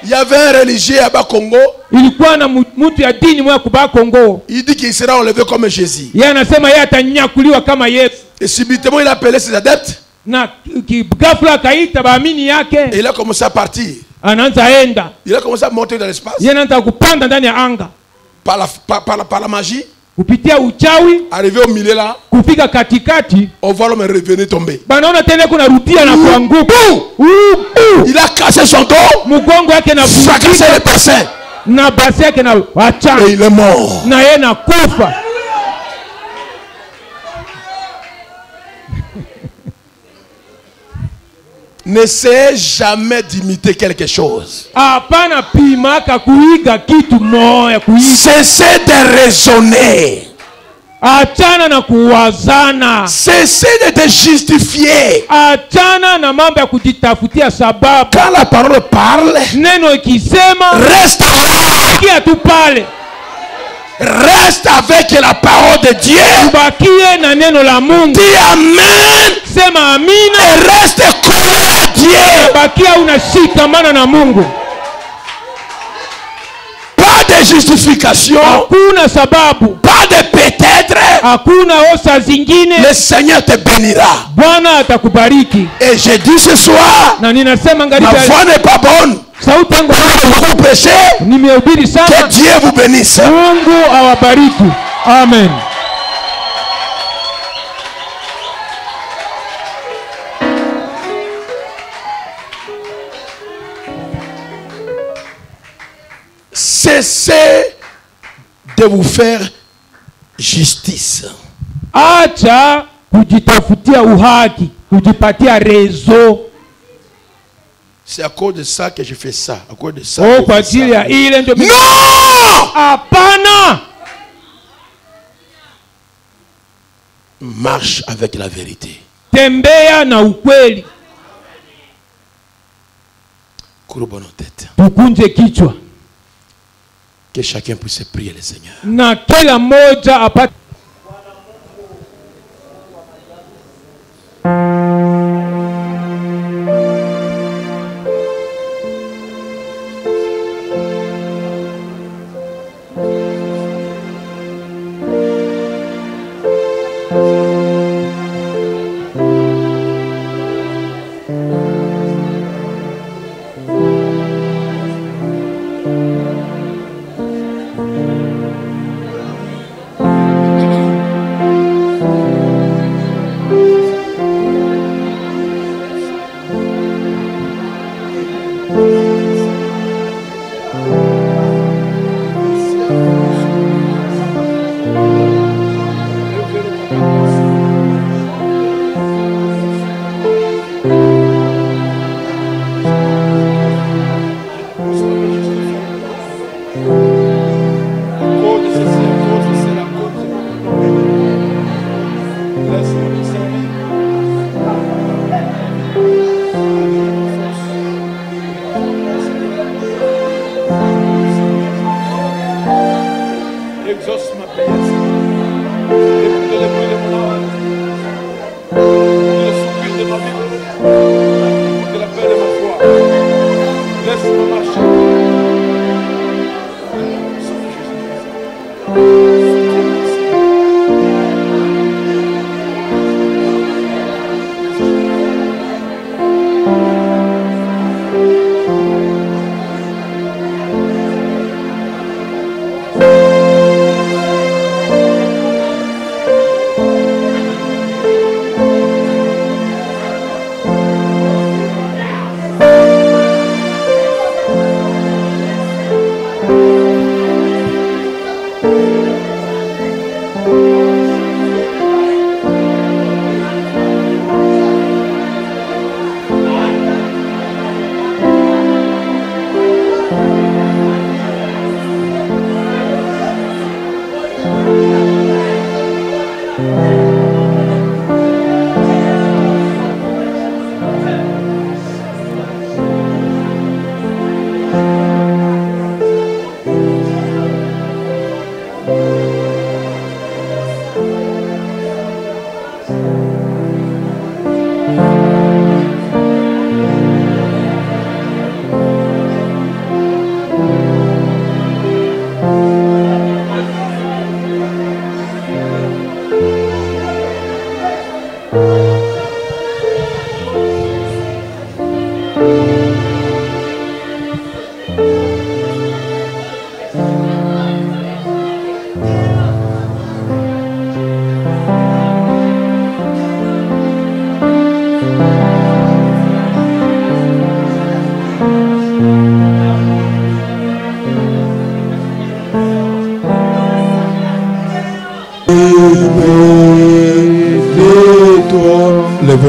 Il y avait un religieux à Bas-Congo. Ilikuwa na mtu ya dini mwa kuba Kongo. Il dit qu'il sera enlevé comme Jésus. Yeye anasema yeye atanyakuliwa kama Yesu. Et subitement, il a appelé ses adeptes. Na ghafla akaita baamini yake. Et il a commencé à partir. Anaanza enda. Il a commencé à monter dans l'espace. Yeye anaanza kupanda ndani ya anga. Par la magie. Kupitia uchawi. Arrivé au milieu là. Kufika katikati. On voit l'homme revenir tomber. Banaona tena kuna rudia na kuanguka. Il a cassé son dos. Mgongo yake na fracassé le bassin. Na basi yake na wacha. Et il est mort. Na yeye na kufa. N'essayez jamais d'imiter quelque chose. Hapana pimaka kuiga kitu moya kuiga. Cessez de raisonner. Achana na kuwazana. Cessez de te justifier. Achana na mambo ya kujitafutia sababu. Quand la parole parle, neno ikisema, reste kia tu pale. Reste avec la parole de Dieu. Ubakie na neno la Mungu. Dis amen. Sema amina. Et reste collé à Dieu. Bakia unashikamana na Mungu. Pas de justification. Hakuna sababu. Pas de peut-être. Hakuna osa zingine. Le Seigneur te bénira. Bwana atakubariki. Et je dis ce soir, na ninasema ma voix n'est pas bonne. Sauti yangu vous prêchez. Nimehubiri sana. Que Dieu vous bénisse. Mungu awabariki. Amen. Cessez de vous faire justice. Acha kujitafutia uhaki, kujipatia rezo. C'est à cause de ça que je fais ça. À cause de ça. Oh, kwa ajili ya ile ndio. Non! Hapana. Marche avec la vérité. Tembea na ukweli. Courbons nos têtes. Tukunje kichwa. Que chacun puisse prier le Seigneur. Na kila moja apate.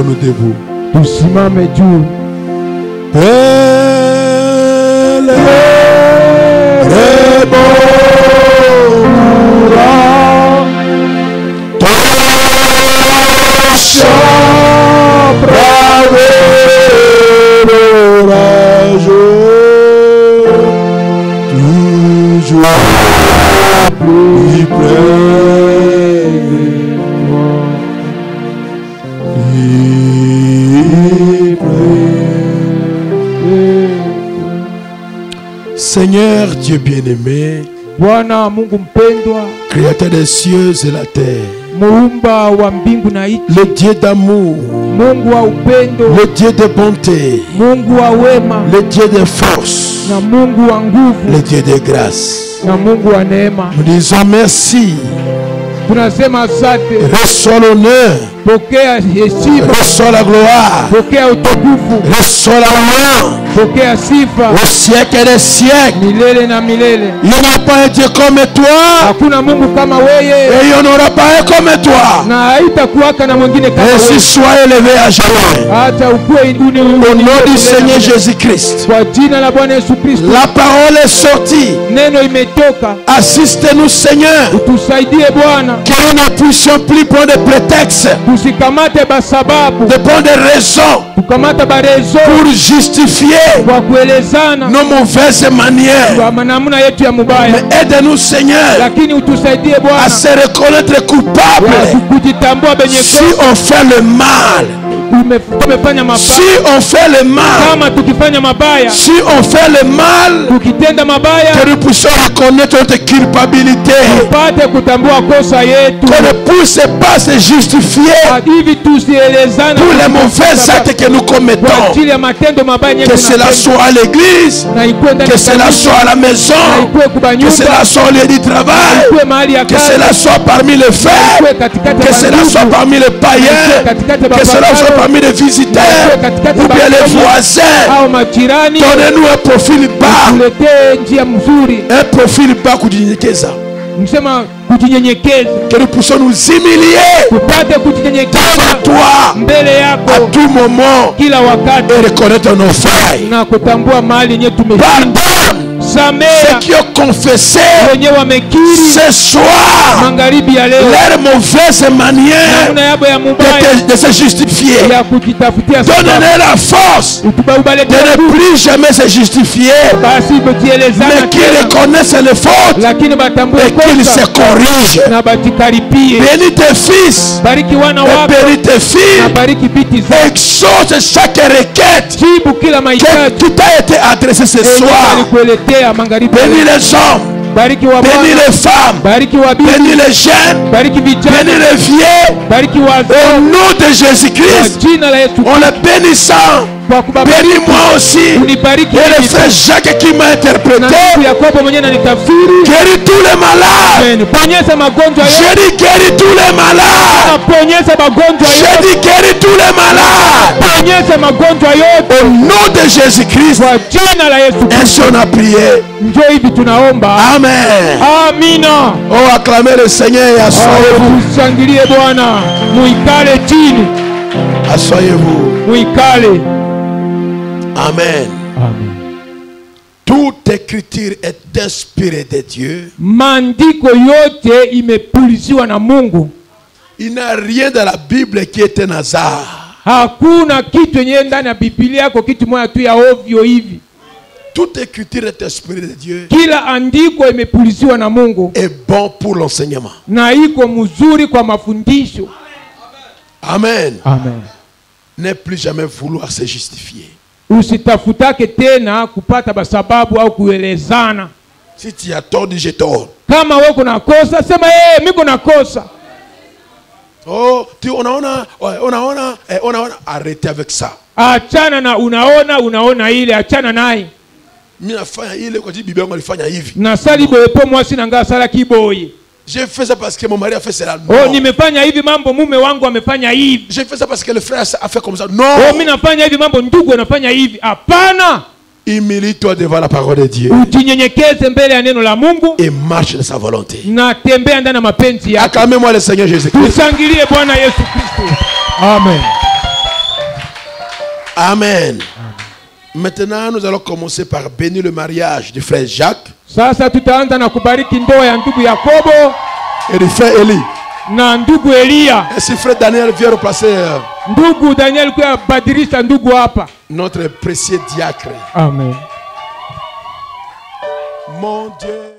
Levons-nous debout. Tusimame juu. Seigneur Dieu bien-aimé, Bwana Mungu mpendwa, Créateur des cieux et la terre, muumba wa mbingu na nchi, le Dieu d'amour, Mungu wa upendo, le Dieu de bonté, Mungu wa wema, le Dieu de force, na Mungu wa nguvu, le Dieu de grâce. na Mungu wa neema. Nous disons merci. Tunasema asante. Reçois l'honneur, Pokea heshima, reçois la gloire, pokea utukufu, reçois la gloire pokea sifa au siècle des siècles. milele na milele. Il n'y a pas un Dieu comme toi Hakuna Mungu kama et wewe, il n'y en aura pas un comme toi. na haitakuwaka na mwingine kama Ainsi wewe. sois élevé à jamais. Hata ukue uni Au nom du Seigneur Jésus-Christ. kwa jina la Bwana Yesu Kristo. La parole est sortie. Neno imetoka. Assiste-nous, Seigneur, Utusaidie Bwana, que nous ne puissions plus prendre de prétextes, tusikamate basababu, de prendre des raisons tukamata barezo pour justifier kwa kuelezana nos mauvaises manières. kwa namna yetu ya mubaya, Mais aide-nous, Seigneur, lakini utusaidie à Bwana se reconnaître coupable kujitambua benye si on fait le mal. tumefanya Si mabaya. on fait le mal, Kama tukifanya mabaya, si on fait le mal, tukitenda mabaya, que nous puissions reconnaître notre culpabilité. tupate kutambua kosa yetu, Qu'on ne puisse pas se justifier hivi tusielezane pour les mauvais actes que nous kwa commettons. ajili ya matendo mabaya yenye Que cela tunatenda. soit à l'église, Na ikuwe ndani que ya cela kanisa, soit à la na maison, ikuwe kwa que nyumba, cela soit au lieu du travail, ikuwe mahali ya que kazi, cela soit parmi les ikuwe frères, katikati que ya cela bandugu, soit parmi les païens, que cela soit parmi les visiteurs ou bien les voisins. au majirani. Donnez-nous un profil bas, Tuletee njia mzuri, un profil bas kujinyenyekeza, msema kujinyenyekeza, que nous puissions nous humilier tupate devant kujinyenyekeza toi mbele à yako tout moment kila wakati et reconnaître nos failles. na kutambua mahali yenye tumeshinda. Pardonne Samea ceux qui ont confessé wenye wamekiri ce soir magharibi ya leo leur mauvaise manière namna yabo ya mubaya de se justifier. ya kujitafutia sababu. Donne-leur la force de ne plus jamais se justifier, basi kujielezana mais qu'ils tena, reconnaissent les fautes lakini batambue et qu'ils se kosa corrigent. na bajikaripie. Bénis tes fils Bariki wana et wako bénis tes na filles. bariki biti zako, Exauce chaque requête jibu kila mahitaji qui t'a été adressée ce soir. alikueletea magharibi ya Bénis leo. les hommes, Bariki wa bénis bwana, les femmes, bariki wa bibi, bénis les jeunes, bariki vijana, bénis les vieux. bariki Au wazee nom de kwa Jésus-Christ, jina la Yesu. en le bénissant, Kwa kubariki bénis-moi aussi. unibariki Et le mimi. frère Jacques qui m'a Na interprété, ndugu Yakobo mwenyewe ananitafsiri. guéris tous les malades. Amen. Ponyeza magonjwa yote. J'ai dit guéris tous les malades. Ponyeza magonjwa J'ai yote. dit guéris tous les malades. Ponyeza magonjwa yote Au nom de Jésus-Christ, kwa jina la Yesu. ainsi on a prié. Njoo hivi tunaomba. Amen. Amina. Oh, acclamez le Seigneur et asseyez-vous. Tushangilie Bwana. Muikale chini. Asseyez-vous. Muikale. Amen. Amen. Toute écriture est inspirée de Dieu. Maandiko yote imepuliziwa na Mungu. Il n'y a rien dans la Bible qui est un hasard. Hakuna kitu yenye ndani ya Biblia yako kitu moja tu ya ovyo hivi. Toute écriture est inspirée de Dieu Kila andiko imepuliziwa na Mungu et bon pour l'enseignement. na iko mzuri kwa mafundisho. Amen. Amen. Ne plus jamais vouloir se justifier. Usitafutake tena kupata basababu au kuelezana. Si tu as tort, dis j'ai tort. Kama wewe kuna kosa, sema mimi kuna kosa. Oh, unaona, arrêtez avec ça. Achana na unaona ile, achana naye. Mimi nafanya ile kwa sababu bibi yangu alifanya hivi. Na sali boyepo mwasi na ngasa sala kiboye. J'ai fait ça parce que mon mari a fait cela. Oh, Non. nimefanya hivi mambo mume wangu amefanya hivi. J'ai fait ça parce que le frère a fait comme ça. Non. Oh, mimi nafanya hivi mambo ndugu anafanya hivi. Hapana. Humilie-toi devant la parole de Dieu Ujinyenyekeze mbele ya neno la Mungu et marche de sa volonté. na tembea ndani ya mapenzi yake. Acclamez-moi le Seigneur Jésus-Christ. Tushangilie Bwana Yesu Kristo. Amen. Amen. Maintenant, nous allons commencer par bénir le mariage du frère Jacques Sasa tutaanza na kubariki ndoa ya ndugu Yakobo et du frère Élie. na ndugu Elia. Et si frère Daniel vient replacer Ndugu Daniel kwa badilisha ndugu hapa. notre précieux diacre. Amen. Mon Dieu.